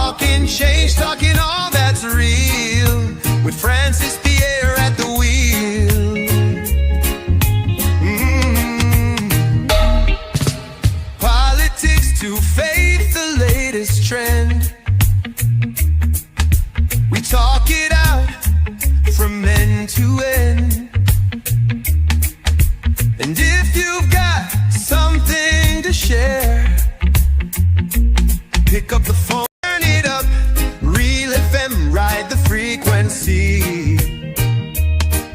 talking change, talking all that's real, with Pierre at the wheel. Politics to faith, the latest trend. We talk it out from end to end. And if you've got something to share, pick up the phone, turn it up. Real FM, ride the frequency.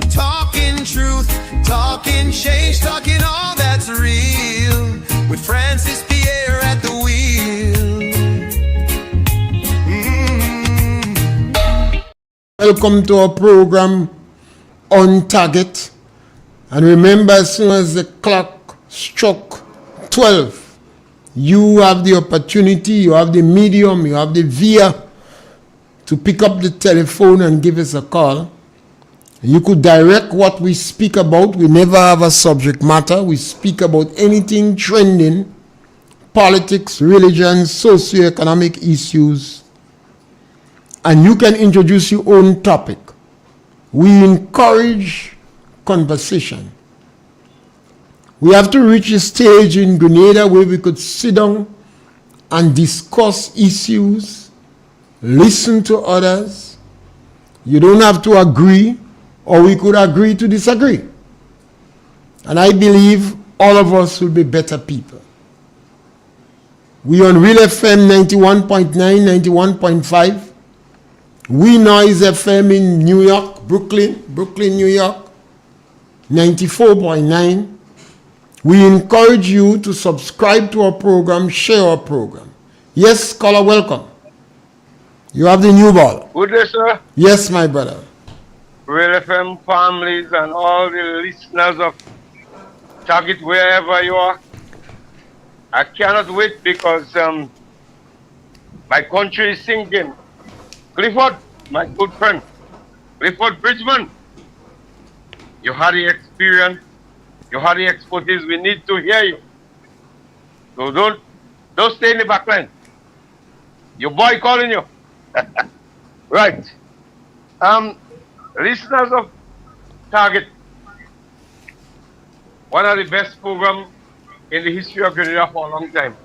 Talking truth, talking change, talking all that's real, with Pierre at the wheel. Welcome to our program On Target. And remember, as soon as the clock struck 12, you have the opportunity, you have the medium, you have the via to pick up the telephone and give us a call. You could direct what we speak about. We never have a subject matter. We speak about anything trending, politics, religion, socioeconomic issues. And you can introduce your own topic. We encourage conversation. We have to reach a stage in Grenada where we could sit down and discuss issues, listen to others. You don't have to agree, or we could agree to disagree. And I believe all of us will be better people. We on Real FM 91.9, 91.5. We Noise FM in New York, Brooklyn, New York, 94.9. We encourage you to subscribe to our program, share our program. Yes, caller, welcome. You have the new ball. Good day, sir. Yes, my brother. Real FM families and all the listeners of Target, wherever you are. I cannot wait because my country is sinking. Clifford, my good friend, Clifford Bridgman, you had the experience, you had the expertise. We need to hear you. So don't stay in the back line. Your boy calling you. Right. Listeners of Target, one of the best programs in the history of Grenada for a long time.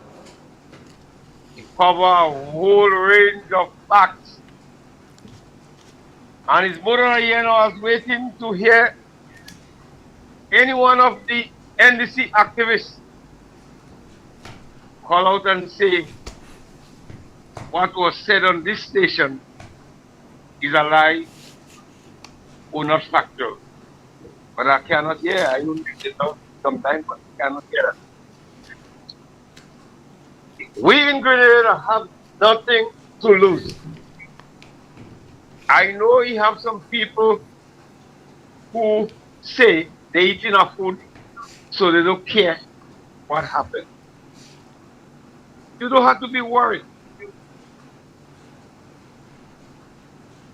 It covers a whole range of facts. And it's more than a year now I was waiting to hear any one of the NDC activists call out and say what was said on this station is a lie or not factual. But I cannot hear. I will get it out sometime, but I cannot hear. We in Grenada have nothing to lose. I know you have some people who say they eat enough food, so they don't care what happened. You don't have to be worried.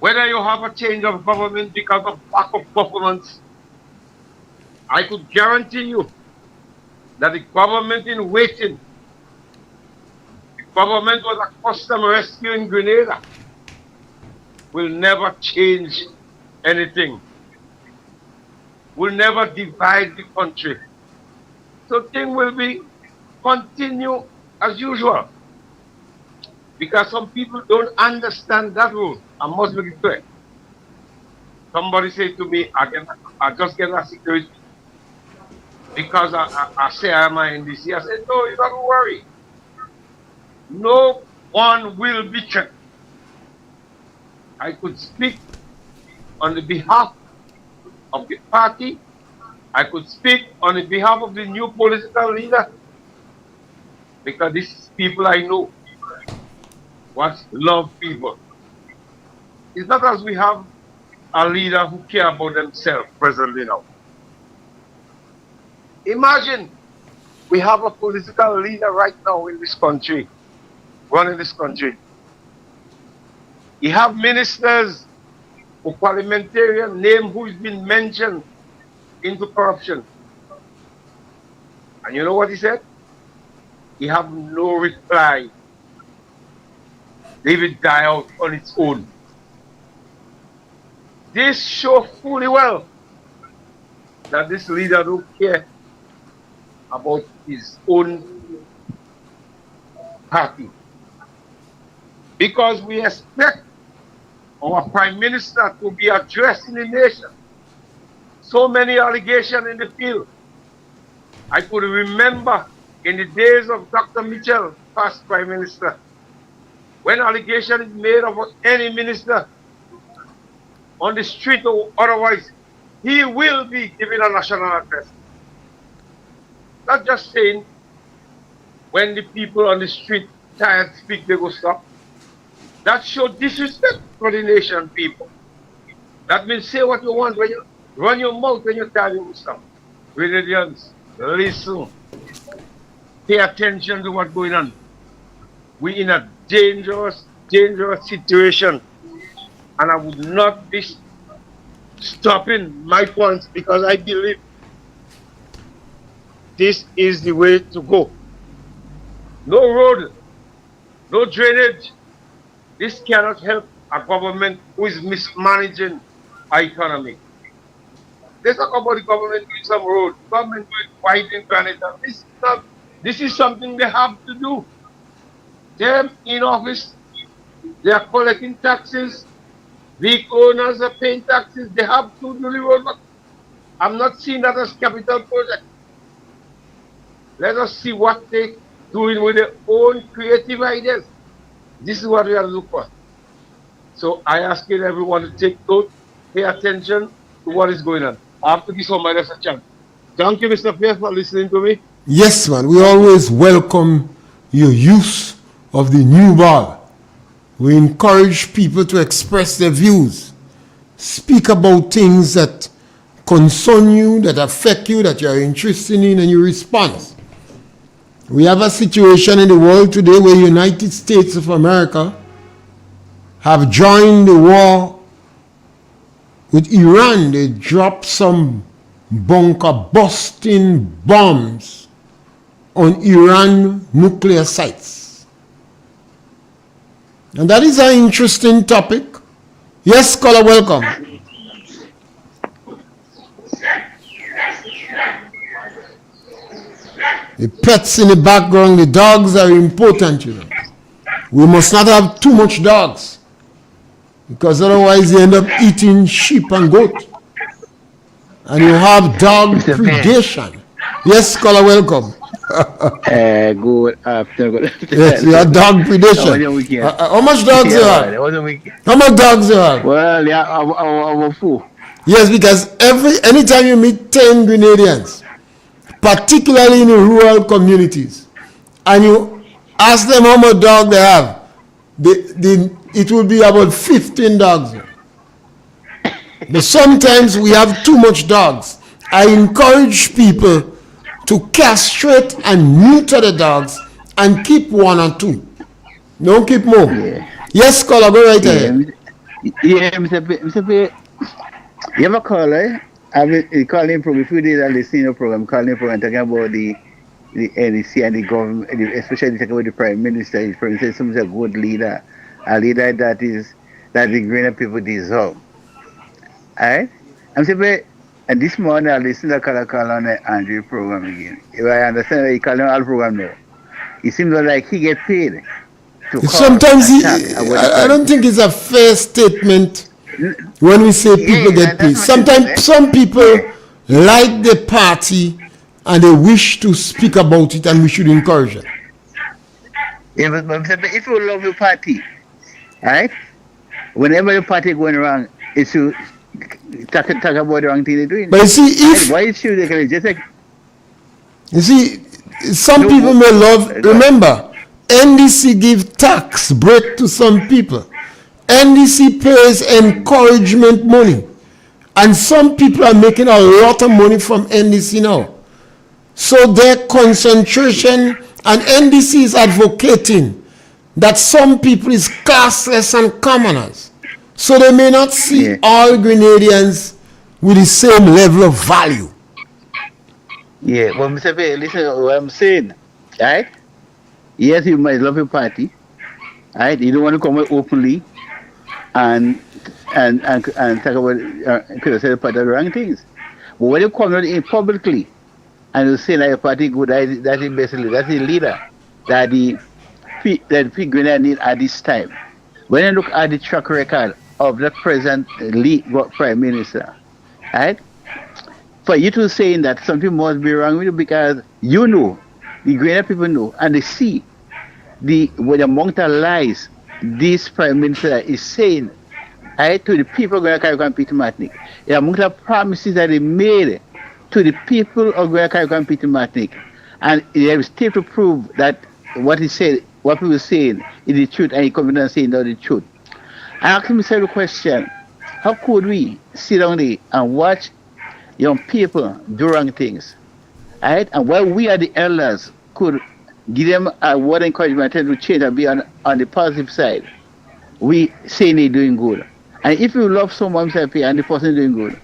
Whether you have a change of government because of lack of performance, I could guarantee you that the government in waiting, the government was a custom rescue in Grenada, will never change anything, will never divide the country. So things will be continue as usual. Because some people don't understand that rule. I must make it clear. Somebody said to me, I just get a security because I say I'm an NDC. I said, no, you don't worry. No one will be checked. I could speak on the behalf of the party. I could speak on the behalf of the new political leader. Because these people I know what love people. It's not as we have a leader who care about themselves presently now. Imagine we have a political leader right now in this country, running this country. You have ministers or parliamentarian name who's been mentioned into corruption. And you know what he said? He have no reply. they will die out on its own. This show fully well that this leader don't care about his own party. Because we expect our Prime Minister to be addressing the nation. So many allegations in the field. I could remember in the days of Dr. Mitchell, past Prime Minister, when allegation is made of any minister on the street or otherwise, he will be giving a national address. Not just saying when the people on the street tired speak, they go stop. That shows disrespect for the nation, people. That means say what you want when you run your mouth when you tell you stop. Grenadians, listen. Pay attention to what's going on. We're in a dangerous situation. And I would not be stopping my points because I believe this is the way to go. No road, no drainage. This cannot help a government who is mismanaging our economy. Let's talk about the government doing some road. Government doing widening granite. This is something they have to do. Them in office, they are collecting taxes. Vehicle owners are paying taxes. They have to do the road work. I'm not seeing that as capital project. Let us see what they're doing with their own creative ideas. This is what we are looking for. So I ask everyone to take note, pay attention to what is going on. I have to give somebody else a chance. Thank you, Mr. Pierre, for listening to me. Yes, man. We always welcome your use of the new ball. We encourage people to express their views, speak about things that concern you, that affect you, that you are interested in, and you respond. We have a situation in the world today where the United States of America have joined the war with Iran. They dropped some bunker-busting bombs on Iran nuclear sites. And that is an interesting topic. Yes, scholar, welcome. The pets in the background, the dogs are important, you know. We must not have too much dogs, because otherwise they end up eating sheep and goat. And you have dog predation. Yes, scholar, welcome. Good afternoon. Yes, you have dog predation. How much dogs you have? How much dogs you have? Well, yeah, our four. Yes, because anytime you meet 10 Grenadians, particularly in the rural communities, and you ask them how much dog they have, it will be about 15 dogs. But sometimes we have too much dogs. I encourage people to castrate and neuter the dogs and keep one or two. Don't keep more. Yeah. Yes, scholar, go right ahead. Yeah, Mr. P. You ever call, eh? I've been calling him for a few days. I listened to the program, calling him for and talking about the NEC and the government, especially talking about the Prime Minister. He's probably saying someone's a good leader, a leader that the Grenadian people deserve. Alright? I'm saying, and this morning I listened to the call on the Andrew program again. If I understand that he called him all program now. It seems like he gets paid. Sometimes I don't think it's a fair statement when we say people get paid. Sometimes some people like the party and they wish to speak about it, and we should encourage it. Yeah, but if you love your party, right? Whenever your party going wrong, it's to talk about the wrong thing they're doing. But you see, why should they just like? You see, some people may love. Remember, NDC give tax break to some people. NDC pays encouragement money, and some people are making a lot of money from NDC now. So their concentration, and NDC is advocating that some people is classless and commoners. So they may not see all Grenadians with the same level of value. Yeah, well, Mr. P, listen to what I'm saying, right? Yes, you might love your party, Right? You don't want to come out openly and talk about criticize part of the wrong things. But when you come out in publicly and you say that your party good, that is basically that's the leader that the people need at this time. When you look at the track record of the present prime minister, right? For you to say that something must be wrong with you because you know, the greater people know, and they see the amount of lies this prime minister is saying, right, to the people going to carry on Peter Martinique. The amount of promises that they made to the people of going to carry on Peter Martinique, and there is still to prove that what he said, what people saying is the truth, and he confident saying not the truth. I asked myself the question: how could we sit down there and watch young people do wrong things, right? And while we are the elders could give them a word of encouragement to change and be on the positive side, we say they're doing good. And if you love someone and the person is doing good,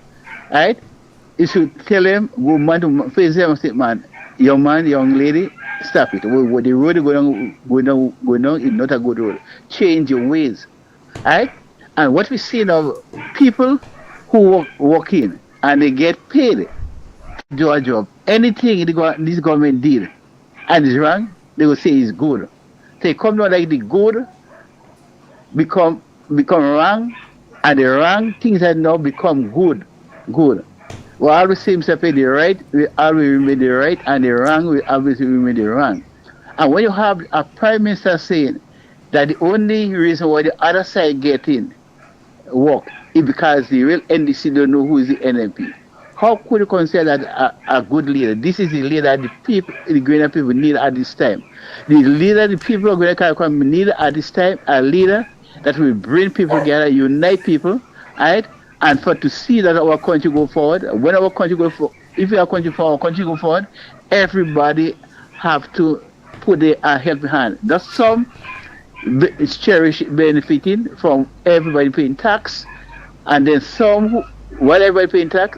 right? You should tell them, go man to face them and say, man, young man, young lady, stop it. The road going on is not a good road. Change your ways, right? And what we see now, people who walk in and they get paid to do a job, anything this government did and is wrong, they will say it's good. They come down like the good become wrong, and the wrong things that now become good. We always seem to pay the right, we always remain the right, and the wrong will always remain the wrong. And when you have a prime minister saying that the only reason why the other side getting work is because the real NDC don't know who is the NMP. How could you consider that a good leader? This is the leader the people, the greater people need at this time. The leader the people of Greater need at this time, a leader that will bring people together, unite people, right? And for to see that our country go forward. When our country go forward, if our country go forward, everybody have to put their helping hand. That's some cherish benefiting from everybody paying tax, and then some while everybody paying tax,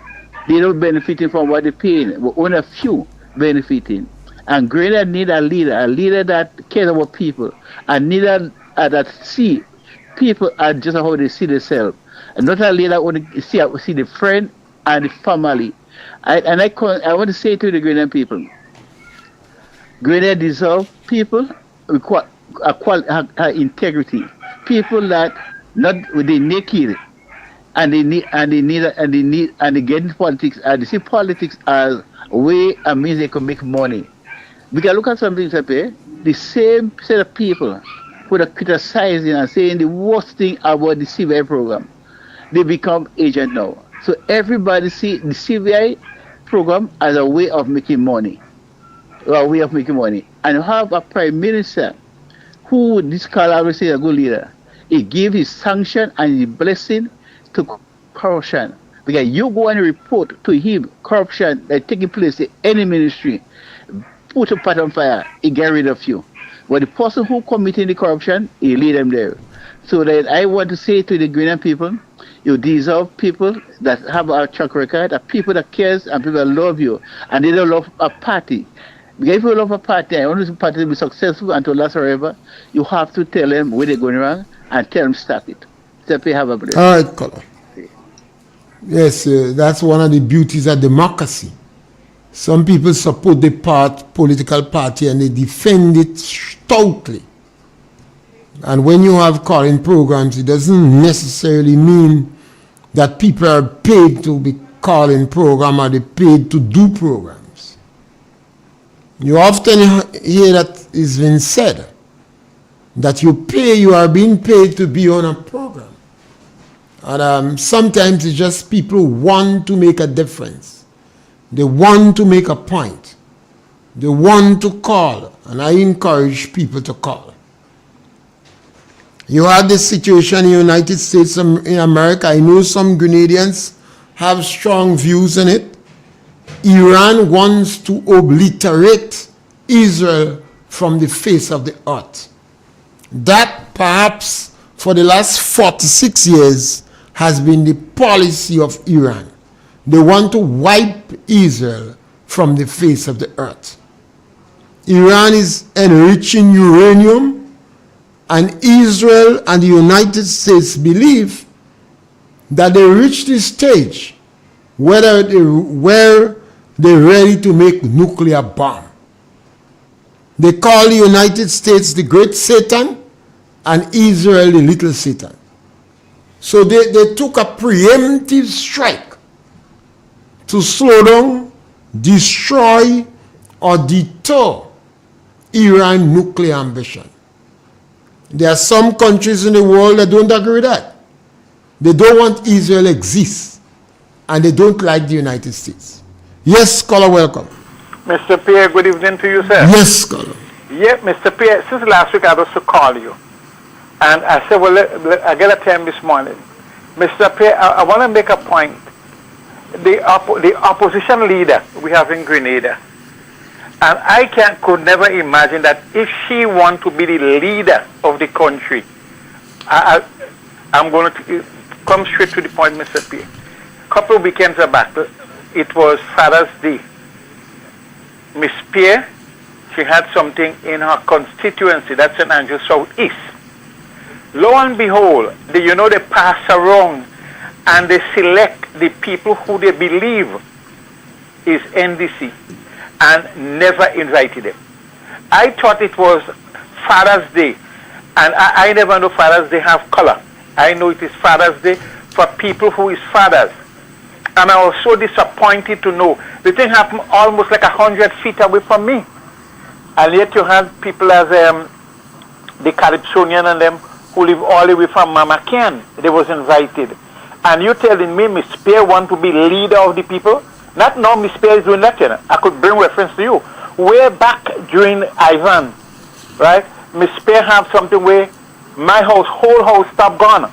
they don't benefiting from what they're paying, but only a few benefiting. And Grenada need a leader that cares about people, a leader that see people as just how they see themselves, and not a leader who only see the friend and the family. I want to say to the Grenadian people, Grenada deserve people with integrity, people that not they naked. And they get into politics, and they see politics as a way and means they can make money. We can look at something the same set of people who are criticizing and saying the worst thing about the CBI program, they become agent now. So everybody see the CBI program as a way of making money. And you have a prime minister who this scholar will say a good leader. He gave his sanction and his blessing to corruption, because you go and report to him corruption that taking place in any ministry, put a pot on fire, he get rid of you. But the person who committing the corruption, he lead them there. So that I want to say to the Grenadian people, you deserve people that have a track record, that people that cares and people that love you, and they don't love a party. Because if you love a party, and you want the party to be successful and to last forever, you have to tell them where they're going wrong and tell them stop it. Have a blessing. All right, Color. Yes, that's one of the beauties of democracy. Some people support the political party and they defend it stoutly. And when you have calling programs, it doesn't necessarily mean that people are paid to be calling program or they're paid to do programs. You often hear that it's been said that you are being paid to be on a program. And sometimes it's just people who want to make a difference. They want to make a point. They want to call, and I encourage people to call. You have this situation in the United States, in America. I know some Grenadians have strong views on it. Iran wants to obliterate Israel from the face of the earth. That perhaps for the last 46 years has been the policy of Iran. They want to wipe Israel from the face of the earth. Iran is enriching uranium And Israel and the United States believe that they reached this stage where they're ready to make nuclear bomb. They call the United States the great Satan and Israel the little Satan. So they took a preemptive strike to slow down, destroy, or deter Iran nuclear ambition. There are some countries in the world that don't agree with that. They don't want Israel to exist, and they don't like the United States. Yes, scholar, welcome. Mr. Pierre, good evening to you, sir. Yes, scholar. Yeah, Mr. Pierre, since last week I was to call you. And I said, well, I get a time this morning. Mr. Pierre, I want to make a point. The opposition leader we have in Grenada, and I could never imagine that if she want to be the leader of the country, I'm going to come straight to the point, Mr. Pierre. A couple of weekends back, it was Father's Day. Miss Pierre, she had something in her constituency, that's St. Andrews Southeast. Lo and behold, they pass around and they select the people who they believe is NDC and never invited them. I thought it was Father's Day, and I never know Father's Day have color. I know it is Father's Day for people who is fathers. And I was so disappointed to know the thing happened almost like 100 feet away from me. And yet you have people as the Calypsonian and them who live all the way from Mama Ken. They was invited. And you telling me Miss Pierre want to be leader of the people? Not now Miss Pierre is doing that. I could bring reference to you. Way back during Ivan, right? Miss Pierre have something where my whole house stopped gone.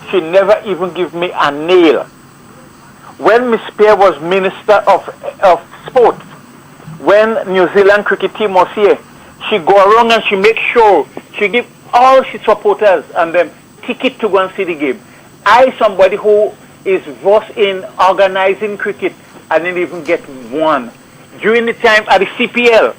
She never even give me a nail. When Miss Pierre was Minister of Sport, when New Zealand cricket team was here, she go around and she make sure she give all she supporters and them ticket to go and see the game. Somebody who is versed in organizing cricket, I didn't even get one. During the time at the CPL,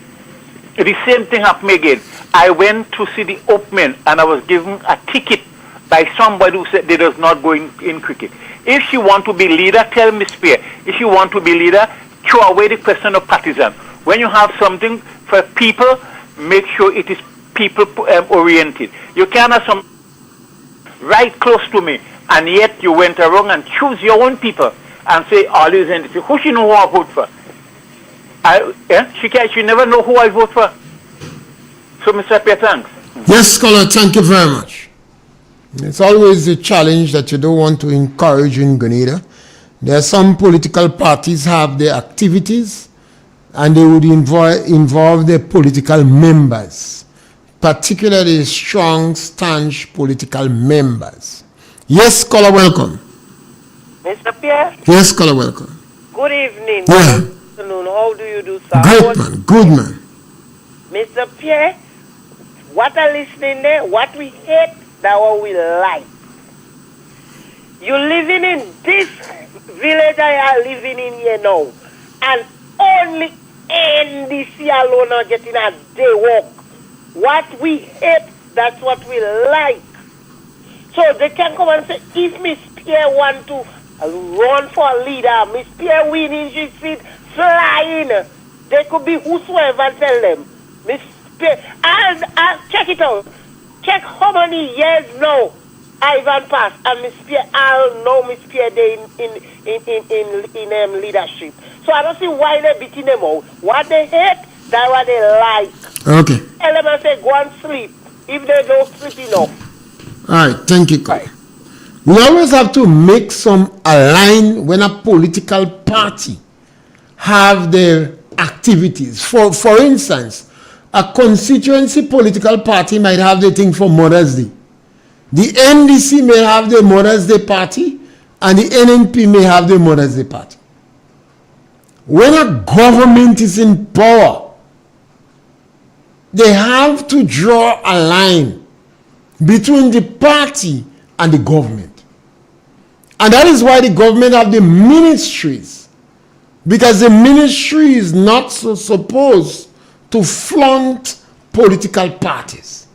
the same thing happened again. I went to see the opening and I was given a ticket by somebody who said they does not go in cricket. If she want to be leader, tell Miss Pierre. If you want to be leader, throw away the question of partisan. When you have something for people, make sure it is people oriented. You can't have some right close to me, and yet you went around and choose your own people and say always NDC. Who she know who I vote for? She never know who I vote for. So, Mr. Pierre, thanks. Yes, scholar, thank you very much. It's always a challenge that you don't want to encourage in Grenada. There are some political parties have their activities and they would involve their political members, particularly strong, staunch political members. Yes, scholar, welcome. Mr. Pierre? Yes, scholar, welcome. Good evening. Yeah. Good afternoon. How do you do, sir? Great man, good man. Mr. Pierre, what are listening there? What we hate, that what we like. You living in this village I are living in here now, and only NDC alone are getting a day walk. What we hate, that's what we like. So they can come and say, if Miss Pierre want to run for a leader, Miss Pierre winning, she sit flying. They could be whosoever tell them. Miss Pierre, I'll check it out. Check how many years now Ivan passed, and Miss Pierre, I'll know Miss Pierre they in leadership. So I don't see why they're beating them out. What they hate, that's what they like. Okay. Tell them and say, go and sleep. If they don't sleep enough. All right, thank you, Colin. We always have to make some align when a political party have their activities. For instance, a constituency political party might have the thing for Mother's Day. The NDC may have the Mother's Day party, and the NNP may have the Mother's Day party. When a government is in power, they have to draw a line between the party and the government. And that is why the government have the ministries, because the ministry is not so supposed to flaunt political parties.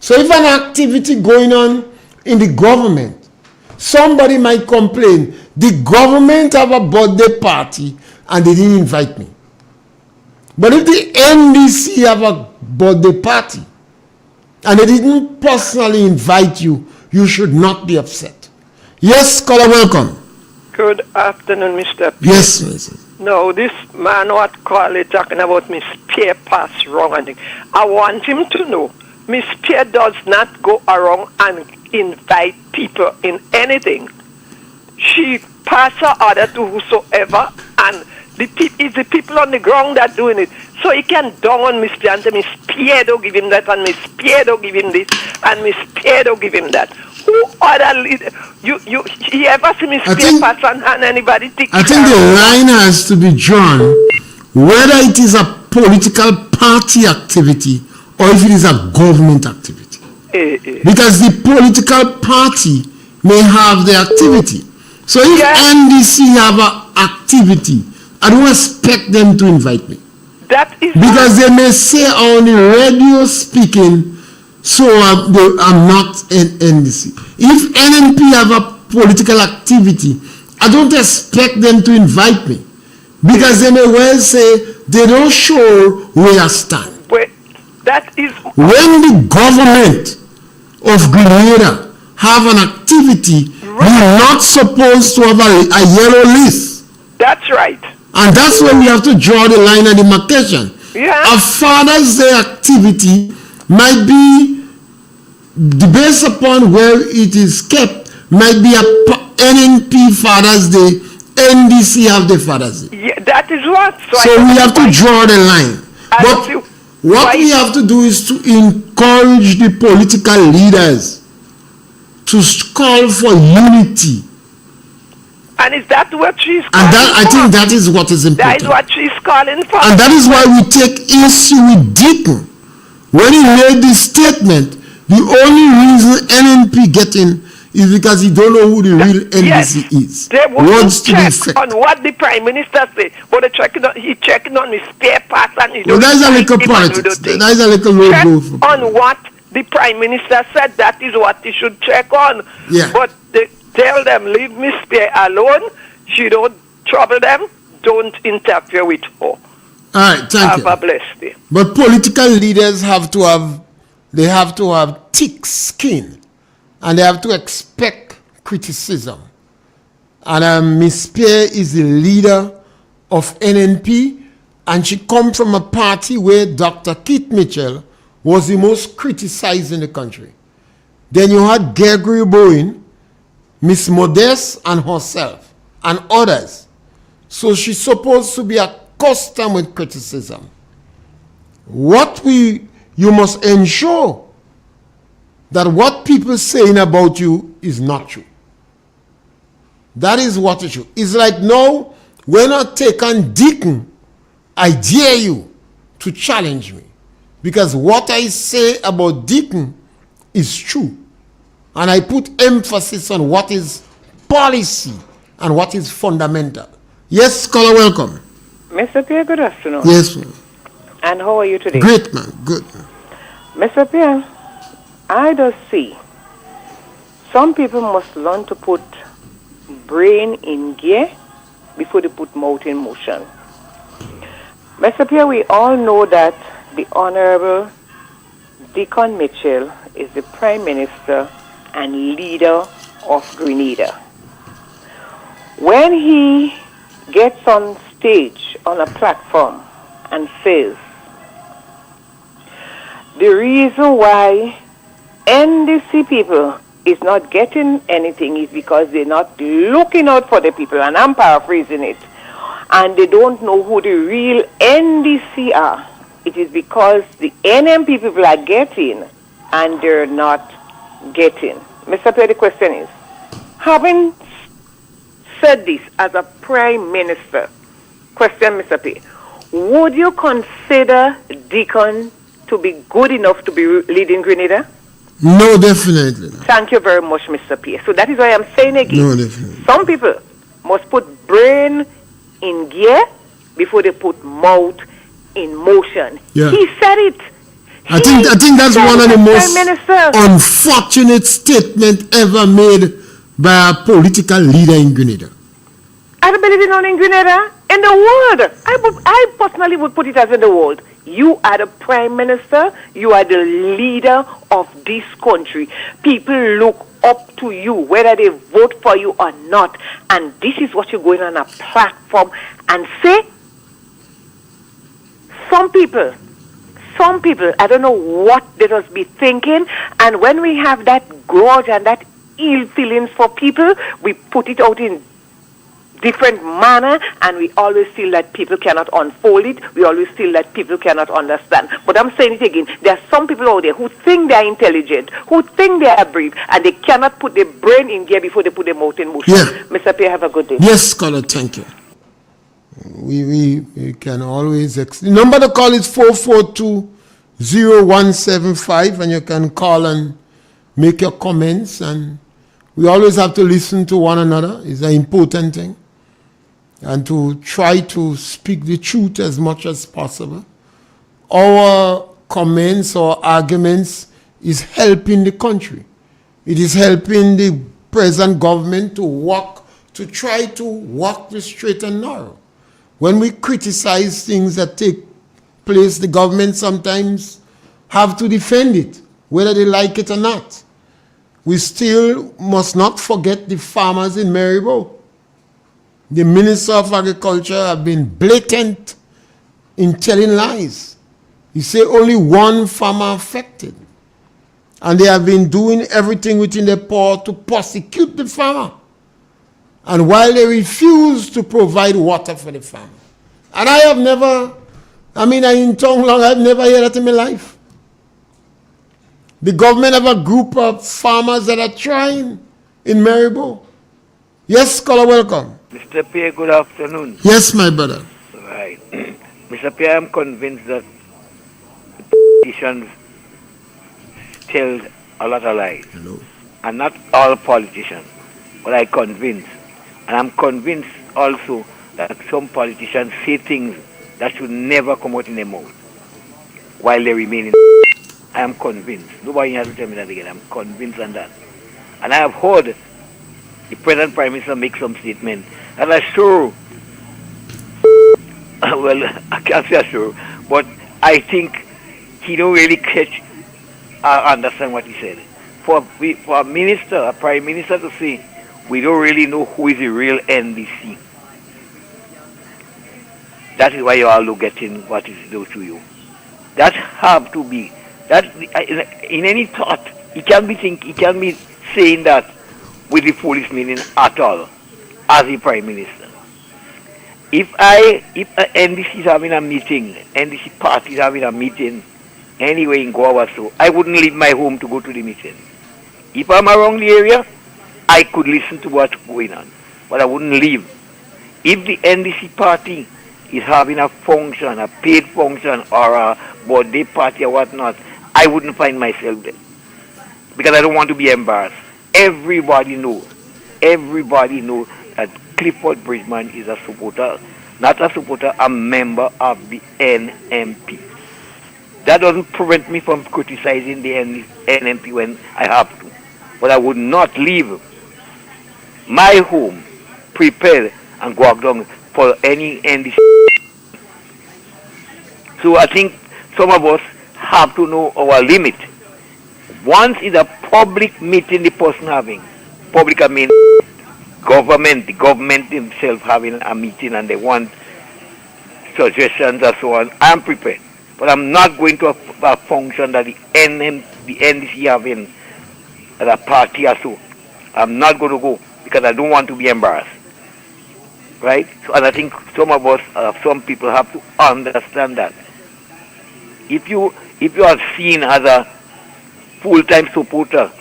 So if an activity going on in the government, somebody might complain, the government have a birthday party and they didn't invite me. But if the NDC have a birthday party and they didn't personally invite you, you should not be upset. Yes, caller, welcome. Good afternoon, Mr. Pierre. Yes, Mrs. No, this man what call it talking about Miss Pierre pass wrong and thing. I want him to know Miss Pierre does not go around and invite people in anything. She pass her order to whosoever, and it's the people on the ground that doing it. So he can down on Miss Pierre and say, Miss Pierre don't give him that, and Miss Pierre don't give him this, and Miss Pierre don't give him that. Who other leader? You ever see Miss Pierre pass and anybody take? I think the line has to be drawn whether it is a political party activity or if it is a government activity. Because the political party may have the activity. So if NDC have an activity, I don't expect them to invite me. That is because they may say on the radio speaking, so I'm not an NDC. If NNP have a political activity, I don't expect them to invite me. Because they may well say they don't show where I stand. Wait, that is... When the government of Grenada have an activity, you're not supposed to have a yellow list. That's right. And that's where we have to draw the line of demarcation. Yeah. A Father's Day activity might be, based upon where it is kept, might be a NNP Father's Day, NDC have the Father's Day. Yeah, that is what. So we have to draw the line. But what we have to do is to encourage the political leaders to call for unity. And is that what she's calling and that, for? I think that is what is important. That is what she's calling for. And that is why we take issue with Deacon. When he made this statement, the only reason NNP getting is because he don't know who the real NDC is. They wants to be check fair. on what the Prime Minister say, but he checking on his spare parts and he Well, don't that is a like little him politics. and do the That is a little low check growth. on what the Prime Minister said. That is what he should check on. Yeah. But they tell them, leave Miss Pierre alone. She don't trouble them. Don't interfere with her. All right, thank you. Have a blessed day. But political leaders have to have thick skin, and they have to expect criticism. And Miss Pierre is the leader of NNP, and she comes from a party where Dr. Keith Mitchell was the most criticized in the country. Then you had Gregory Bowen, Miss Modeste and herself, and others. So she's supposed to be accustomed with criticism. You must ensure that what people saying about you is not true. That is what it is. It's like, no, when I take on Deacon, I dare you to challenge me. Because what I say about Deacon is true. And I put emphasis on what is policy and what is fundamental. Yes, caller, welcome. Mr. Pierre, good afternoon. Yes, ma'am. And how are you today? Great, man. Good. Mr. Pierre, I just see some people must learn to put brain in gear before they put mouth in motion. Mr. Pierre, we all know that the Honorable Deacon Mitchell is the Prime Minister and leader of Grenada. When he gets on stage on a platform and says, the reason why NDC people is not getting anything is because they're not looking out for the people, and I'm paraphrasing it, and they don't know who the real NDC are. It is because the NMP people are getting and they're not getting. Mr. Pierre, the question is, having said this as a Prime Minister, question, Mr. Pierre, would you consider Deacon to be good enough to be leading Grenada? No, definitely not. Thank you very much, Mr. Pierre. So that is why I'm saying again, No, definitely. some people must put brain in gear before they put mouth in motion. Yeah. He said it. I think that's one of the most Prime Minister. unfortunate statement ever made by a political leader in Grenada. I don't believe in Grenada. In the world. I personally would put it as in the world. You are the Prime Minister. You are the leader of this country. People look up to you, whether they vote for you or not. And this is what you're going on a platform and say. Some people, I don't know what they must be thinking. And when we have that grudge and that ill feelings for people, we put it out in different manner, and we always feel that people cannot unfold it. We always feel that people cannot understand. But I'm saying it again. There are some people out there who think they are intelligent, who think they are brave, and they cannot put their brain in gear before they put their mouth in motion. Yeah. Mr. Pierre, have a good day. Yes, scholar, thank you. We can always... The number to call is 442-0175, and you can call and make your comments. And we always have to listen to one another. It's an important thing. And to try to speak the truth as much as possible. Our comments or arguments is helping the country. It is helping the present government to try to walk the straight and narrow. When we criticize things that take place, the government sometimes have to defend it, whether they like it or not. We still must not forget the farmers in Maryborough. The Minister of Agriculture have been blatant in telling lies. He said only one farmer affected. And they have been doing everything within their power to prosecute the farmer. And while they refuse to provide water for the farmer. And I have never, I'm in town long, I've never heard that in my life. The government have a group of farmers that are trying in Maryborough. Yes, scholar, welcome. Mr. Pierre, good afternoon. Yes, my brother. Right. Mr. Pierre, I'm convinced that the politicians tell a lot of lies. Hello. And not all politicians, but I'm convinced. And I'm convinced also that some politicians say things that should never come out in their mouth while they remain in. I am convinced. Nobody has to tell me that again. I'm convinced on that. And I have heard the present Prime Minister make some statement that are sure. Well, I can't say sure, but I think he don't really catch or understand what he said. For a minister, a Prime Minister to say, we don't really know who is the real NDC. That is why you all are getting what is due to you. That have to be. That in any thought, he can be saying that with the foolish meaning at all, as the Prime Minister. If NDC is having a meeting, NDC party is having a meeting anywhere in Goa or so, I wouldn't leave my home to go to the meeting. If I'm around the area, I could listen to what's going on, but I wouldn't leave. If the NDC party is having a function, a paid function, or a birthday party or whatnot, I wouldn't find myself there because I don't want to be embarrassed. Everybody knows that Clifford Bridgman is a supporter, not a supporter, a member of the NMP. That doesn't prevent me from criticizing the NMP when I have to, but I would not leave my home prepared and go out down for any NDC. So I think some of us have to know our limit. Once is a public meeting the person having. Public, I mean the government themselves having a meeting and they want suggestions and so on. I'm prepared. But I'm not going to a function that the NDC having at a party or so. I'm not going to go because I don't want to be embarrassed. Right? So, and I think some of us, some people have to understand that. If you are seen as a full-time supporter,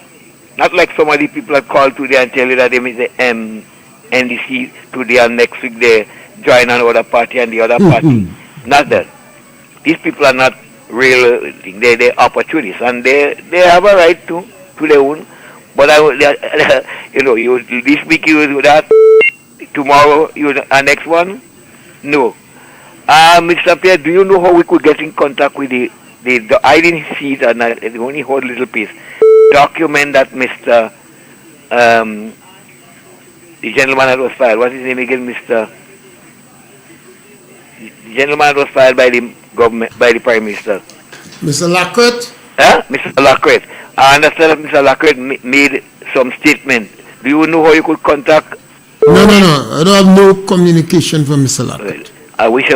not like some of the people that call today and tell you that they miss the NDC today and next week they join another party and the other party. Not that. These people are not real, they're opportunists and they have a right to their own. But this week you do that, tomorrow you next one? No. Mr. Pierre, do you know how we could get in contact with the I didn't see it, and I only heard a little piece. Document that Mr. The gentleman that was fired. What's his name again, Mr. The gentleman that was fired by the government, by the Prime Minister. Mr. Lacret? Huh? Mr. Lacret. I understand that Mr. Lacret made some statement. Do you know how you could contact? No. I don't have no communication from Mr. Lacret. I wish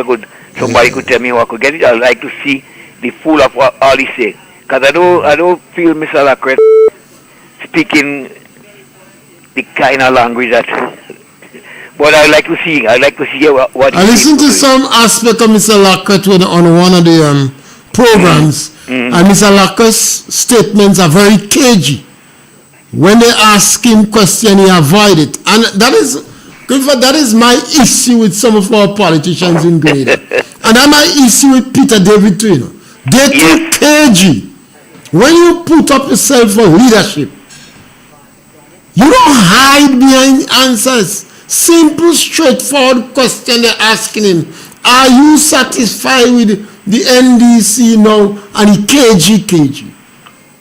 somebody could tell me how I could get it. I'd like to see the full of what all he said. Because I don't feel Mr. Lacret speaking the kind of language that. But I'd like to see what. I listened to some aspect of Mr. Lacret on one of the programs, and Mr. Lacret's statements are very cagey. When they ask him question, he avoid it, and that is Clifford. That is my issue with some of our politicians in Grenada, and that's my issue with Peter David too. You know, they're too cagey. When you put up yourself for leadership, you don't hide behind answers. Simple, straightforward question they're asking him. Are you satisfied with the NDC now and the KG?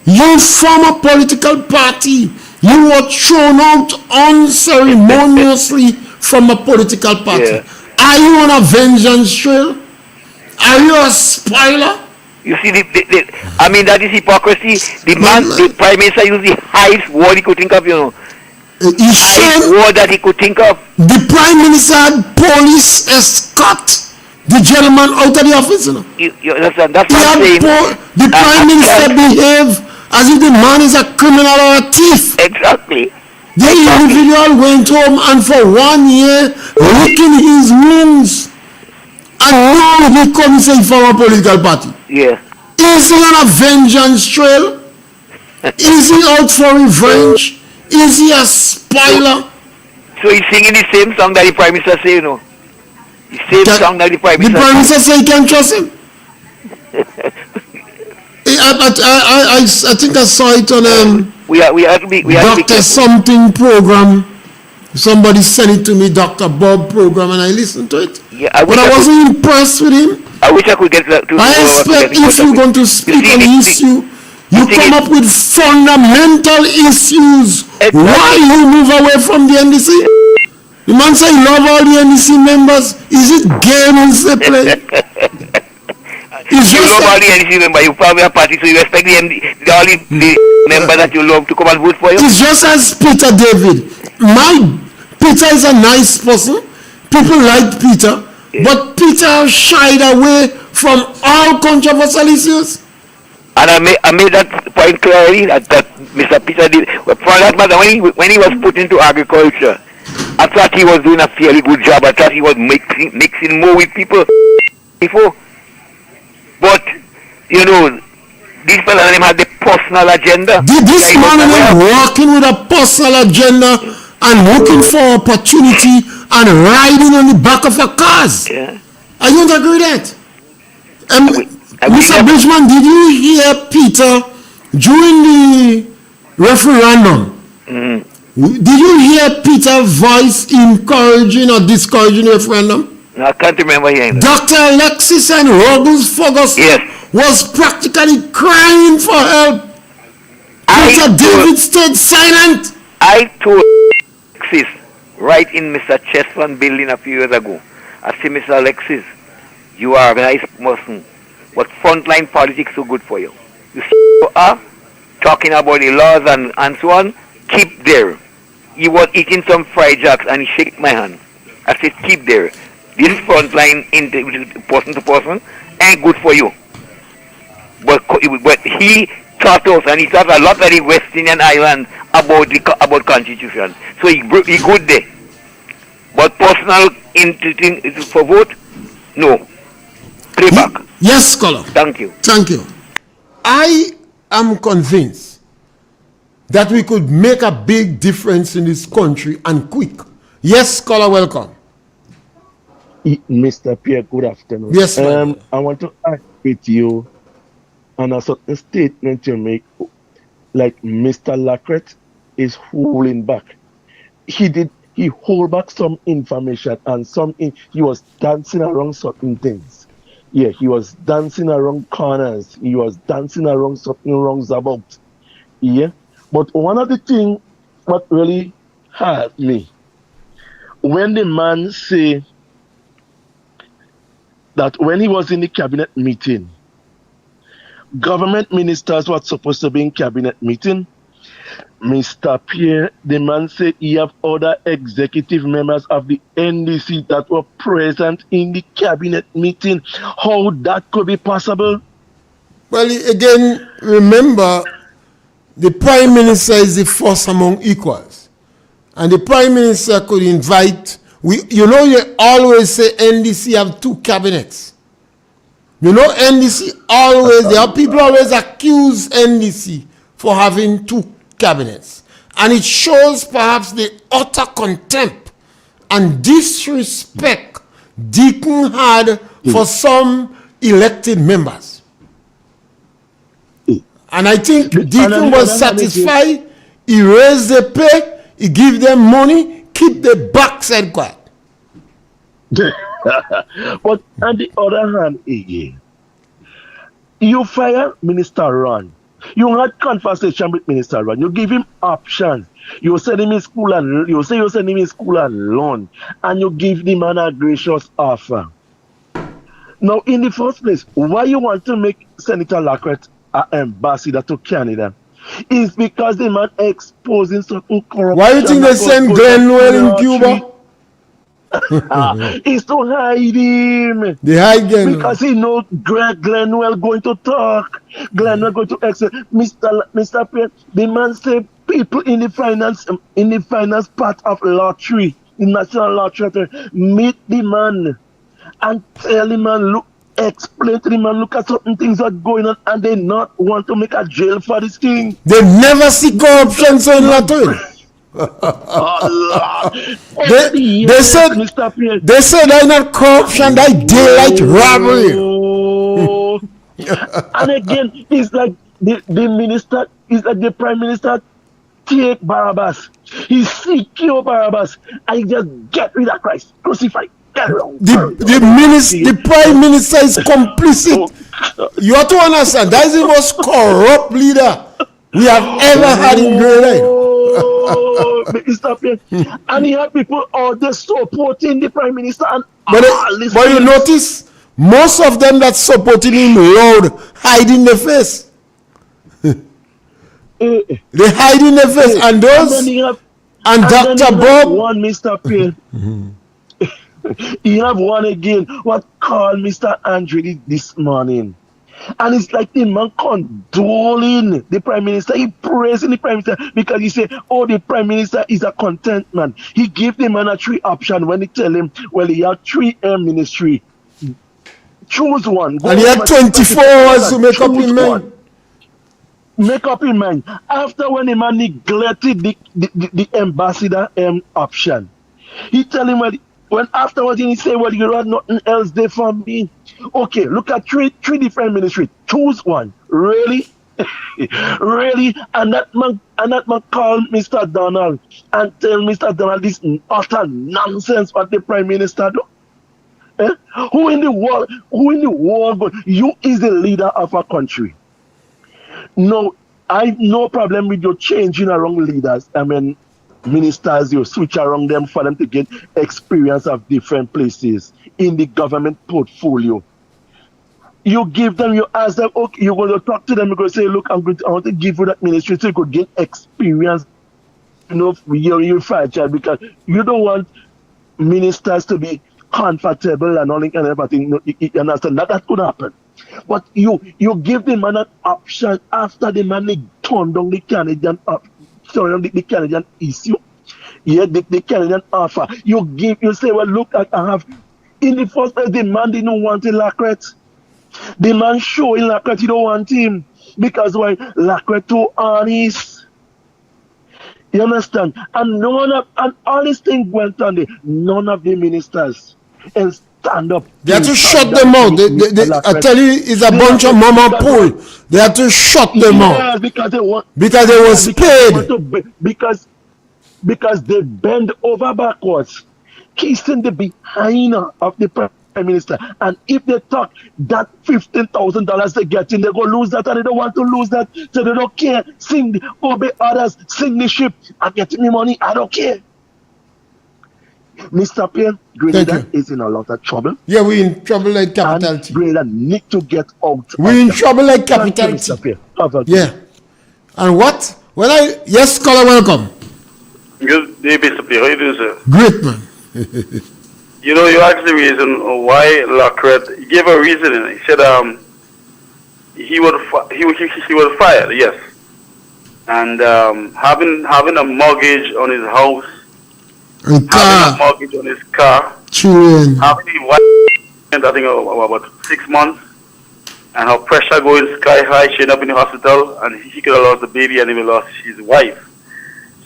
You form a political party. You were thrown out unceremoniously from a political party. Yeah. Are you on a vengeance trail? Are you a spoiler? You see, I mean, that is hypocrisy. The Prime Minister used the highest word he could think of, you know. Highest word that he could think of. The Prime Minister had police escort the gentleman out of the office, you know. You understand? That's what I'm saying. The Prime Minister behaved as if the man is a criminal or a thief. Exactly. The individual went home and for 1 year licking his wounds. And now he comes and from a political party. Yeah. Is he on a vengeance trail? Is he out for revenge? Is he a spoiler? So he's singing the same song that the Prime Minister say, you know. The same song that the Prime Minister. The Prime Minister say he can't trust him. I think I saw it on we have to be Dr. Something program. Somebody sent it to me, Dr. Bob program, and I listened to it. Yeah, but I wasn't impressed with him. I wish I could get to. I expect if you're going to speak on the issue, you come up with fundamental issues. Exactly. Why you move away from the NDC? The man say he love all the NDC members. Is it games they play? You love all the NDC members. You probably a party, so you expect the members that you love to come and vote for you. It's just as Peter David. Peter is a nice person. People like Peter. Yeah. But Peter shied away from all controversial issues. And I made that point clearly that Mr. Peter did. For that matter, when he was put into agriculture, I thought he was doing a fairly good job. I thought he was mixing more with people before. But, you know, this person had the personal agenda. This man is working with a personal agenda and looking for opportunity and riding on the back of a cars. Yeah. I don't agree with that. Mr. Bridgman, did you hear Peter during the referendum? Did you hear Peter's voice encouraging or discouraging the referendum? No, I can't remember hearing that. Dr. Alexis and Robles Ferguson was practically crying for help. Peter David stayed silent. I told Alexis right in Mr. Chesman building a few years ago. I said, Mr. Alexis, you are a nice person, but frontline politics so good for you. You are talking about the laws and so on. Keep there. He was eating some fried jacks and he shook my hand. I said, keep there. This frontline person to person ain't good for you. But he taught us, and he taught a lot of the West Indian Islands about constitution. So he good there. But personal for vote, no. Play back. Yes, scholar. Thank you. Thank you. I am convinced that we could make a big difference in this country and quick. Yes, scholar, welcome. Mr. Pierre, good afternoon. Yes, I want to ask with you on a certain statement you make, like Mr. Lacret is holding back. He hold back some information and he was dancing around certain things. Yeah, he was dancing around corners. He was dancing around something wrong's about. Yeah. But one of the things what really hurt me, when the man say that when he was in the cabinet meeting, government ministers were supposed to be in cabinet meeting. Mr. Pierre, the man said he have other executive members of the NDC that were present in the cabinet meeting. How that could be possible? Well, again, remember, the Prime Minister is the first among equals. And the Prime Minister could invite, you always say NDC have two cabinets. NDC always, there are people always accuse NDC for having two cabinets. And it shows perhaps the utter contempt and disrespect Deacon had for some elected members. And I think Deacon was satisfied. He raised the pay, he give them money, keep the backside quiet. But on the other hand, again, you fire Minister Ron. You had conversation with Minister Ron. You give him options. You send him in school and you say you send him in school alone, and you give the man a gracious offer. Now, in the first place, why you want to make Senator Lacret an ambassador to Canada? Is because the man exposing certain corruption. Why do you think they send Glenn Noel in Cuba? It's to hide him. They hide Glenn because he knows Glenn Noel going to talk. Glenn Noel going to exit. Mr. Pierre, the man say people in the finance part of lottery, the national lottery, meet the man and tell the man, look, explain to the man, look at certain things that are going on, and they not want to make a jail for this thing. They never see corruption so in lottery. They said they're not corruption, they daylight robbery. And again, it's like the minister, it's like the Prime Minister take Barabbas. He secure Barabbas and he just get rid of Christ. Crucified. The Prime Minister is complicit. You have to understand, that is the most corrupt leader we have ever had in Great Britain. And you have people all there supporting the Prime Minister. And but you notice, most of them that supporting him loud hiding their face. They hide in their face. And those, and Dr. Bob. One Mr. Pierre. You have one again, what called Mr. Andre this morning. And it's like the man condoling the Prime Minister. He praising the Prime Minister because he said, oh, the Prime Minister is a content man. He gave the man a 3 option when he tell him, well, he had 3 ministry. Choose one. And he had 24 hours to make up his mind. Make up his mind. After when the man neglected the ambassador option, he tell him, well, when afterwards he say, well, you had nothing else there for me. Okay, look at three different ministries. Choose one. Really? Really? And that man called Mr. Donald and tell Mr. Donald this utter nonsense what the Prime Minister do. Eh? Who in the world you is the leader of a country. No, I have no problem with you changing around leaders. I mean, ministers, you switch around them for them to get experience of different places in the government portfolio. You give them, you ask them, okay, you're going to talk to them, you're going to say, look, I want to give you that ministry so you could get experience, you're fragile, because you don't want ministers to be comfortable and all that kind of everything. You understand that could happen. But you give the man an option after the man turned down the Canadian the Canadian issue. Yeah, the Canadian offer. You say, well, look, I have in the first place the man didn't want a Lacret. The man showing Lacret you don't want him. Because why? Lacret too honest. You understand? And all these things went on there. None of the ministers and stand up. They have to shut them out. I tell you, it's a bunch of mama pool. They have to shut them out. Because they was paid. Because they bend over backwards, kissing the behind of the Prime Prime Minister. And if they talk that $15,000 they get in, they're going to lose that, and they don't want to lose that, so they don't care. Obey orders, sing the ship, and get me money, I don't care. Mr. Pierre, Grenada is in a lot of trouble. Yeah, we're in trouble like capital T. Grenada need to get out. We're in trouble like capital T. Mr. Pierre. Have a good Yeah. And what? Yes, caller, welcome. Good day, Mr. Pierre. How you doing, sir? Great, man. You know, you asked the reason why Lacret. He gave a reason. He said he was fired. Yes, and having a mortgage on his house, having a mortgage on his car, children, having a wife, I think about 6 months, and her pressure going sky high. She ended up in the hospital, and he could have lost the baby, and even lost his wife.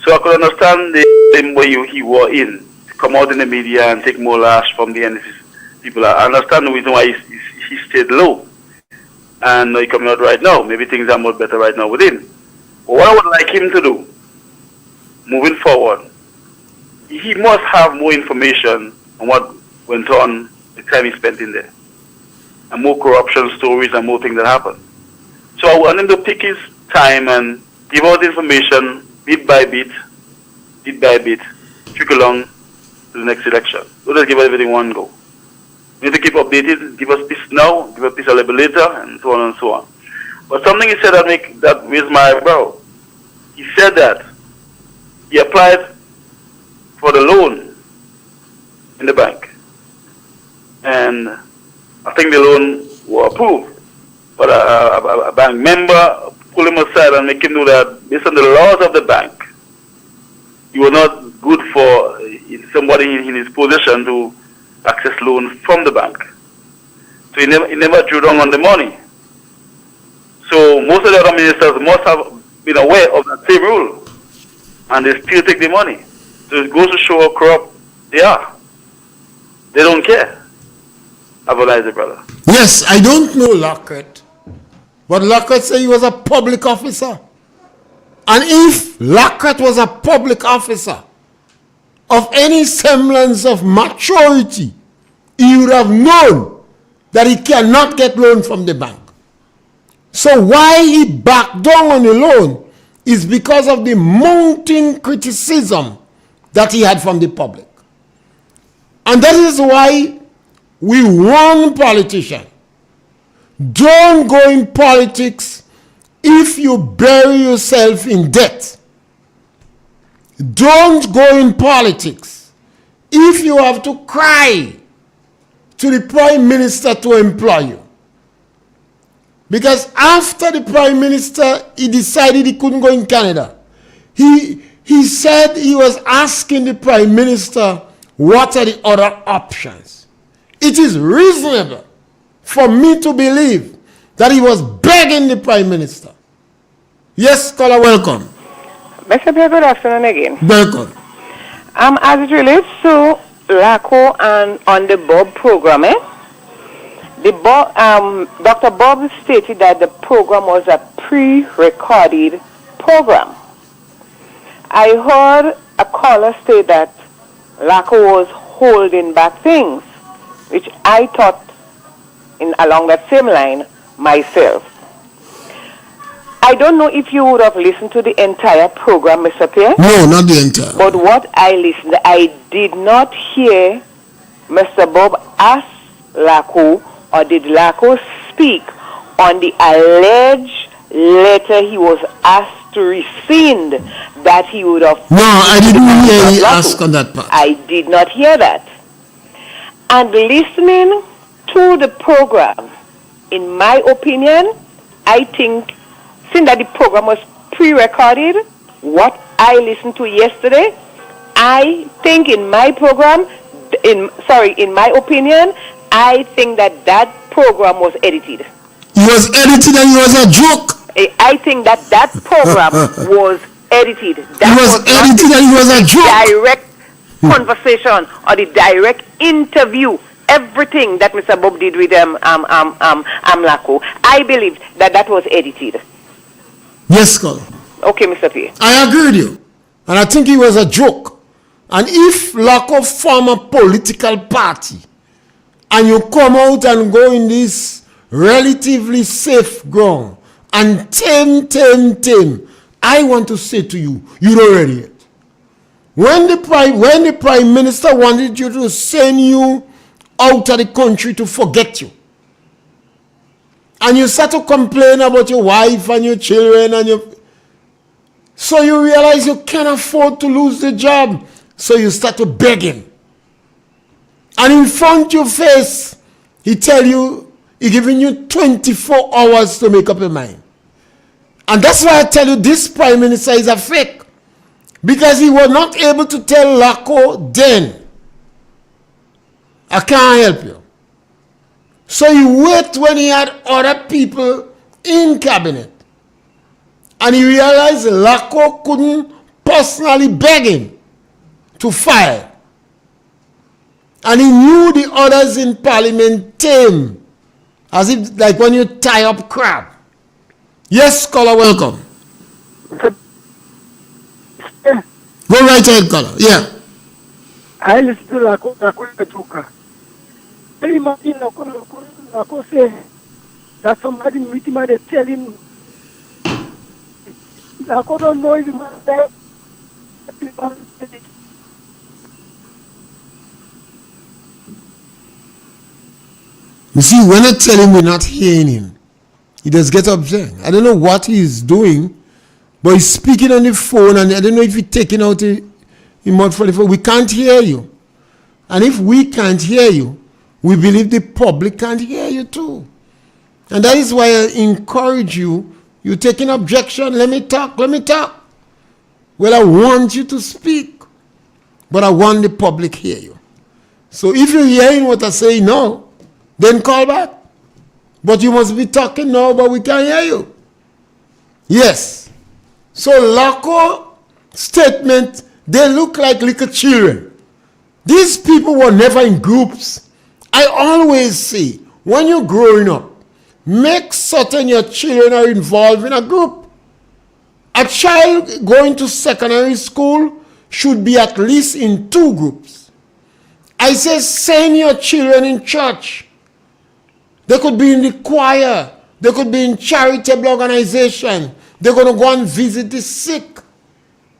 So I could understand the same way he was in. Come out in the media and take more lash from the NDC people. I understand the reason why he stayed low. And he's coming out right now. Maybe things are much better right now with him. But what I would like him to do, moving forward, he must have more information on what went on the time he spent in there. And more corruption stories and more things that happened. So I want him to pick his time and give out information bit by bit, trickle along to the next election. Don't just give everything one go. We need to keep updated, give us peace now, give us peace a little later, and so on and so on. But something he said that raised my eyebrow. He said that he applied for the loan in the bank. And I think the loan was approved. But a bank member pulled him aside and make him know that based on the laws of the bank, you were not good for somebody in his position to access loan from the bank. So he never drew down on the money. So most of the other ministers must have been aware of that same rule, and they still take the money. So it goes to show how corrupt they are. They don't care. Have a nice day, brother. Yes, I don't know Lacret, but Lacret said he was a public officer. And if Lacret was a public officer of any semblance of maturity, he would have known that he cannot get loan from the bank. So why he backed down on the loan is because of the mounting criticism that he had from the public. And that is why we warn politicians, don't go in politics if you bury yourself in debt. Don't go in politics if you have to cry to the Prime Minister to employ you. Because after the Prime Minister, he decided he couldn't go in Canada. He said he was asking the Prime Minister, what are the other options? It is reasonable for me to believe that he was begging the Prime Minister. Yes, caller, welcome. Mr. Pierre, good afternoon again. Welcome. As it relates to LACO and on the Bob program, Dr. Bob stated that the program was a pre-recorded program. I heard a caller say that LACO was holding back things, which I thought along that same line myself. I don't know if you would have listened to the entire program, Mr. Pierre. No, not the entire. But what I listened, I did not hear Mr. Bob ask LACO, or did LACO speak on the alleged letter he was asked to rescind that he would have... No, I didn't hear he ask on that part. I did not hear that. And listening to the program, in my opinion, I think, since that the program was pre-recorded, what I listened to yesterday, I think in my program, in my opinion, I think that program was edited. It was edited and it was a joke. I think that program was edited. That it was edited and it was a joke. Direct conversation or the direct interview. Everything that Mr. Bob did with LACO, I believe that was edited. Yes, caller. Okay, Mr. P. I agree with you. And I think it was a joke. And if LACO form a political party and you come out and go in this relatively safe ground and tame, I want to say to you, you're not ready yet. When the Prime Minister wanted you to send you out of the country to forget you, and you start to complain about your wife and your children so you realize you can't afford to lose the job, so you start to beg him. And in front of your face, he tell you, he giving you 24 hours to make up your mind. And that's why I tell you this Prime Minister is a fake. Because he was not able to tell Lacret then, I can't help you. So he wait when he had other people in cabinet. And he realized Lacret couldn't personally beg him to fire. And he knew the others in parliament tame, as if like when you tie up crab. Yes, caller, welcome. Go right ahead, caller. Yeah. I listen to Lacret. Very much in Lacret say that somebody meet him and they tell him Lacret don't know if he must die. You see, when I tell him we're not hearing him, he does get upset. I don't know what he's doing, but he's speaking on the phone, and I don't know if he's taking out the remote for the phone. We can't hear you. And if we can't hear you, we believe the public can't hear you too. And that is why I encourage you, you take an objection, let me talk. Well, I want you to speak, but I want the public hear you. So if you're hearing what I say now, then call back. But you must be talking now, but we can't hear you. Yes. So Lacret statement, they look like little children. These people were never in groups. I always say, when you're growing up, make certain your children are involved in a group. A child going to secondary school should be at least in 2 groups. I say send your children in church. They could be in the choir. They could be in charitable organization. They're going to go and visit the sick.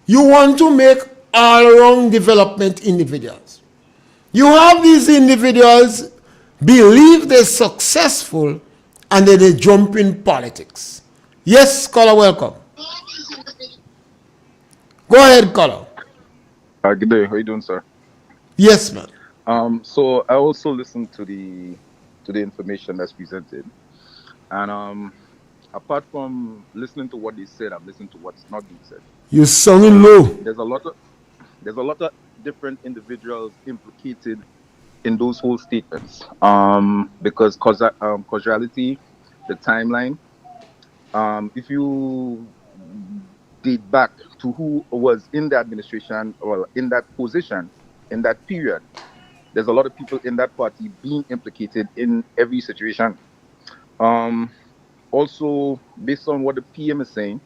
You want to make all-around development individuals. You have these individuals believe they're successful and then they jump in politics. Yes, caller, welcome. Go ahead, caller. Good day. How you doing, sir? Yes, man. So I also listened to the information that's presented, and apart from listening to what they said, I've listened to what's not being said. You're sounding low. There's a lot of different individuals implicated in those whole statements. Because causality, the timeline. If you date back to who was in the administration or in that position in that period, there's a lot of people in that party being implicated in every situation. Also, based on what the PM is saying,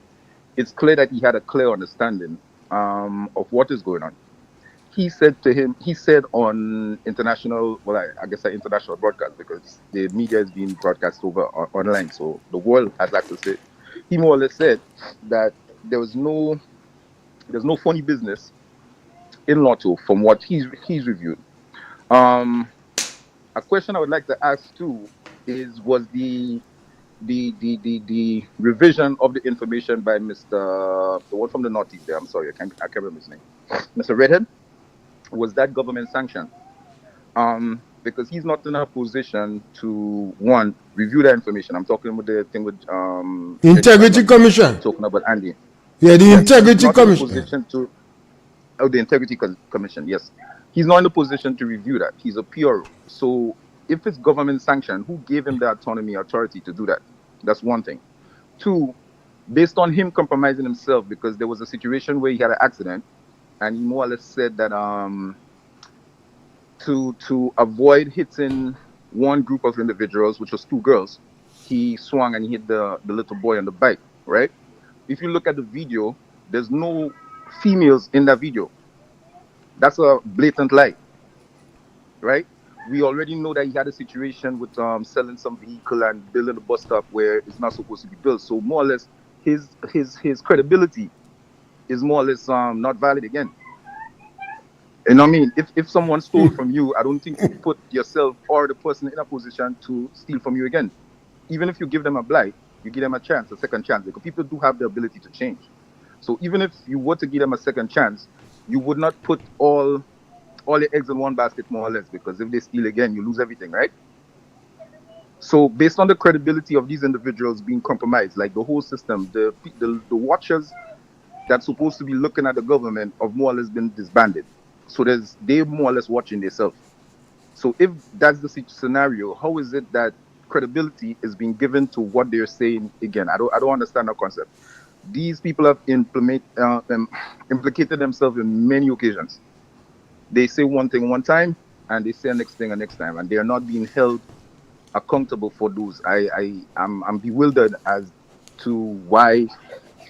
it's clear that he had a clear understanding of what is going on. He said on international, I guess international broadcast, because the media is being broadcast over online, so the world has access to it. He more or less said that there's no funny business in Lotto from what he's reviewed. A question I would like to ask too is, was the revision of the information by the one from the Northeast there, I'm sorry, I can't remember his name, Mr. Redhead, was that government sanctioned? Because he's not in a position to, one, review that information. I'm talking about the thing with Integrity Commission. Talking about Andy. Yeah, the Integrity Commission. The Integrity Commission, yes. He's not in a position to review that. He's a PRO. So if it's government sanctioned, who gave him the authority to do that? That's one thing. 2, based on him compromising himself, because there was a situation where he had an accident, and he more or less said that to avoid hitting one group of individuals, which was 2 girls, he swung and he hit the little boy on the bike, right? If you look at the video, there's no females in that video. That's a blatant lie, right? We already know that he had a situation with selling some vehicle and building a bus stop where it's not supposed to be built. So more or less, his credibility is more or less not valid again. You know what I mean? If someone stole from you, I don't think you put yourself or the person in a position to steal from you again. Even if you give them a blight, you give them a chance, a second chance, because people do have the ability to change. So even if you were to give them a second chance, you would not put all your eggs in one basket, more or less, because if they steal again, you lose everything, right? So based on the credibility of these individuals being compromised, like the whole system, the watchers that's supposed to be looking at the government have more or less been disbanded. So they're more or less watching themselves. So if that's the scenario, how is it that credibility is being given to what they're saying again? I don't understand that concept. These people have implicated themselves in many occasions. They say one thing one time, and they say the next thing the next time, and they are not being held accountable for those. I'm bewildered as to why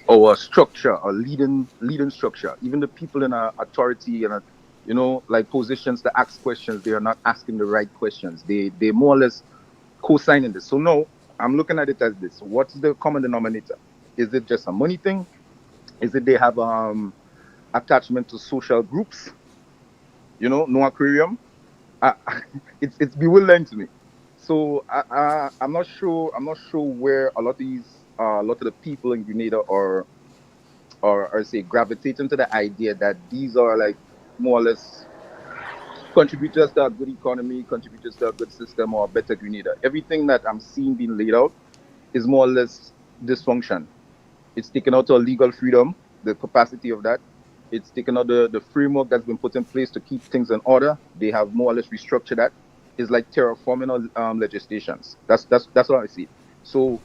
our structure, our leading structure, even the people in our authority and like positions to ask questions, they are not asking the right questions. They more or less co-signing this. So no, I'm looking at it as this. What's the common denominator? Is it just a money thing? Is it they have attachment to social groups? No aquarium. It's bewildering to me. So I'm not sure where a lot of the people in Grenada are say gravitating to the idea that these are like more or less contributors to a good economy, contributors to a good system, or a better Grenada. Everything that I'm seeing being laid out is more or less dysfunction. It's taken out our legal freedom, the capacity of that. It's taken out the framework that's been put in place to keep things in order. They have more or less restructured that. It's like terraforming legislations. That's what I see. So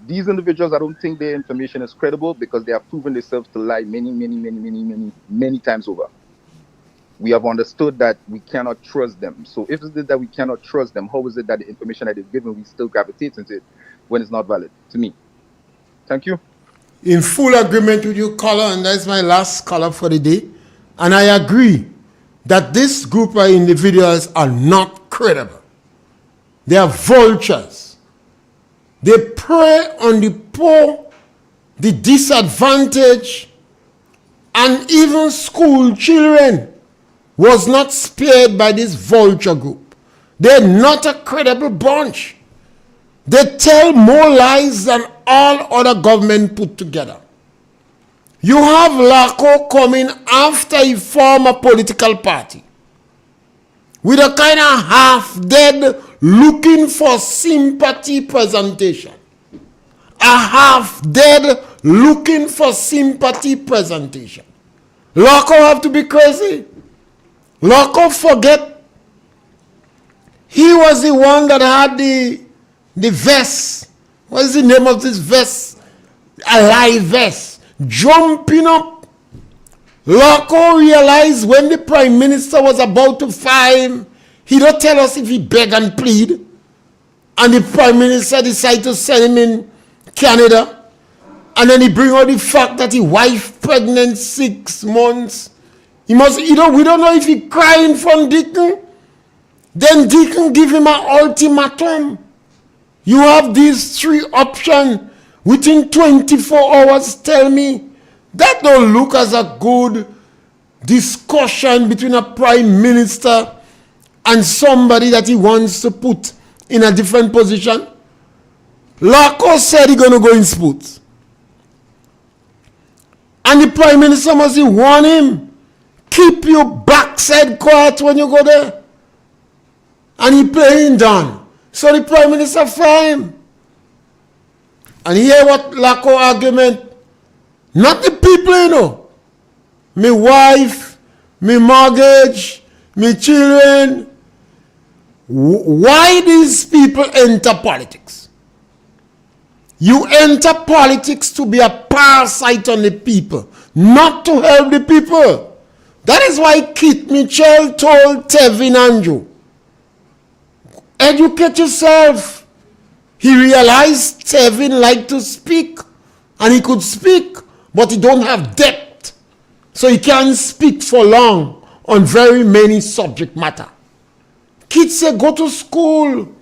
these individuals, I don't think their information is credible because they have proven themselves to lie many times over. We have understood that we cannot trust them. So if it is that we cannot trust them, how is it that the information that is given, we still gravitate into it when it's not valid? To me. Thank you. In full agreement with you, caller, and that's my last caller for the day. And I agree that this group of individuals are not credible. They are vultures. They prey on the poor, the disadvantaged, and even school children was not spared by this vulture group. They're not a credible bunch. They tell more lies than all other government put together. You have Lacret coming after he formed a political party with a kind of half-dead looking for sympathy presentation. A half-dead looking for sympathy presentation. Lacret have to be crazy. Lacret forget he was the one that had the vest. What is the name of this vest? A live vest. Jumping up. Lacret realized when the Prime Minister was about to fire him, he don't tell us if he beg and plead. And the Prime Minister decided to send him in Canada. And then he bring out the fact that his wife pregnant 6 months. We don't know if he crying from Deacon. Then Deacon give him an ultimatum. You have these 3 options within 24 hours. Tell me that don't look as a good discussion between a prime minister and somebody that he wants to put in a different position. Lacret said he's going to go in sports. And the prime minister must warn him, keep your backside quiet when you go there. And he playing down. So the prime minister fired him. And hear what Lacret argument. Not the people, My wife, my mortgage, my children. Why these people enter politics? You enter politics to be a parasite on the people, not to help the people. That is why Keith Mitchell told Tevin Andrew, educate yourself. He realized Tevin liked to speak, and he could speak, but he don't have depth. So he can't speak for long on very many subject matter. Kids say go to school.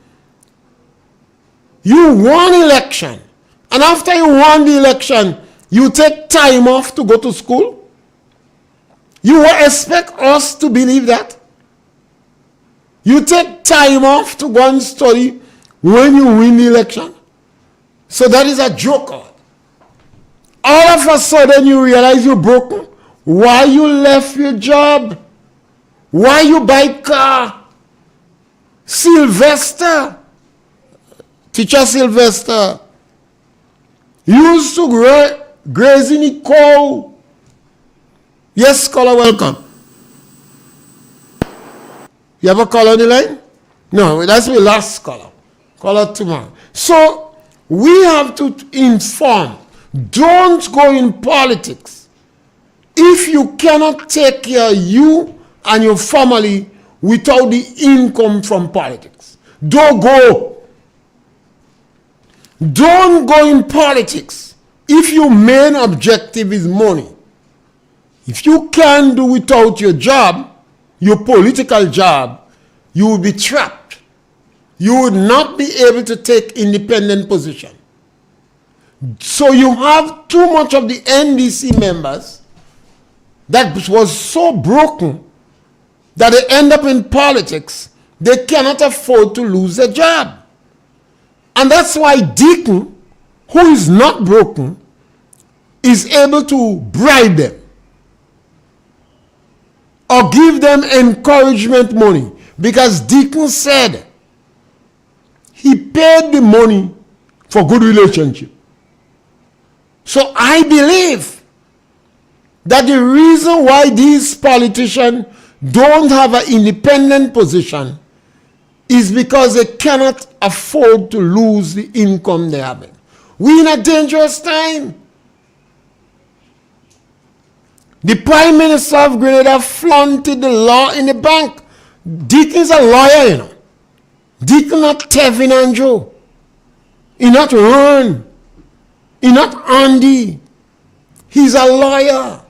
You won election. And after you won the election, you take time off to go to school? You expect us to believe that? You take time off to go and study when you win the election? So that is a joke. All of a sudden you realize you're broken. Why you left your job? Why you buy car? Sylvester, teacher Sylvester, used to graze in the cow. Yes, caller, welcome. You have a caller on the line? No, that's my last caller. Caller tomorrow. So we have to inform. Don't go in politics. If you cannot take care of you and your family without the income from politics, don't go. Don't go in politics if your main objective is money. If you can't do without your job, your political job, you will be trapped. You would not be able to take independent position. So you have too much of the NDC members that was so broken that they end up in politics. They cannot afford to lose their job. And that's why Deacon, who is not broken, is able to bribe them or give them encouragement money, because Deacon said he paid the money for good relationship. So I believe that the reason why these politicians don't have an independent position is because they cannot afford to lose the income they have. We're in a dangerous time. The Prime Minister of Grenada flaunted the law in the bank. Deacon's a lawyer, you know. Deacon not Tevin and Joe. He not Ron. He not Andy. He's a lawyer.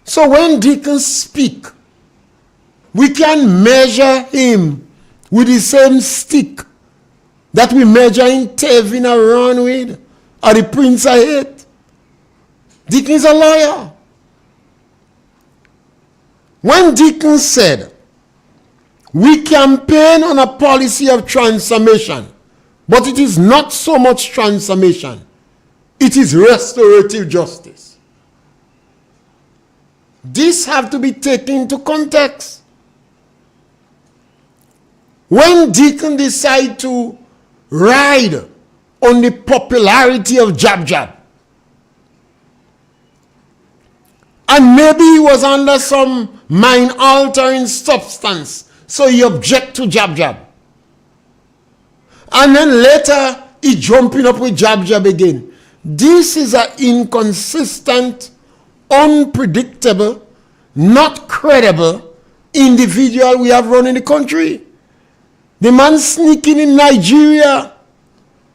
So when Deacon speak, we can measure him with the same stick that we measure in Tevin or Ron with, or the Prince I hate. Deacon is a lawyer. When Deacon said, we campaign on a policy of transformation, but it is not so much transformation, it is restorative justice. This have to be taken into context. When Deacon decide to ride on the popularity of Jab Jab, and maybe he was under some mind-altering substance, so he object to Jab Jab. And then later, he jumping up with Jab Jab again. This is an inconsistent, unpredictable, not credible individual we have running the country. The man sneaking in Nigeria,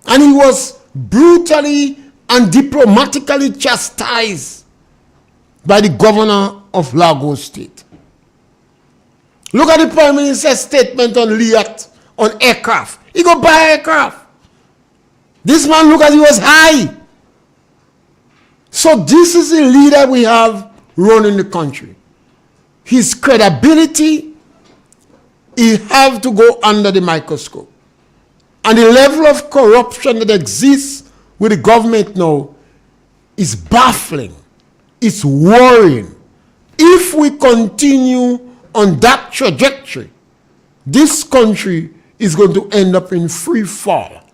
and he was brutally and diplomatically chastised by the governor of Lagos State. Look at the Prime Minister's statement on Liat, on aircraft. He go buy aircraft. This man, look at, he was high. So this is the leader we have running the country. His credibility, he have to go under the microscope. And the level of corruption that exists with the government now is baffling. It's worrying. If we continue on that trajectory, this country is going to end up in free fall.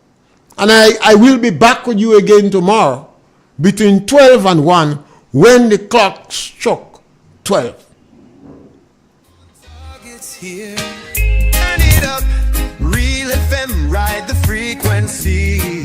And I will be back with you again tomorrow between 12 and 1 when the clock struck 12. Here, turn it up, Real FM, ride the frequency.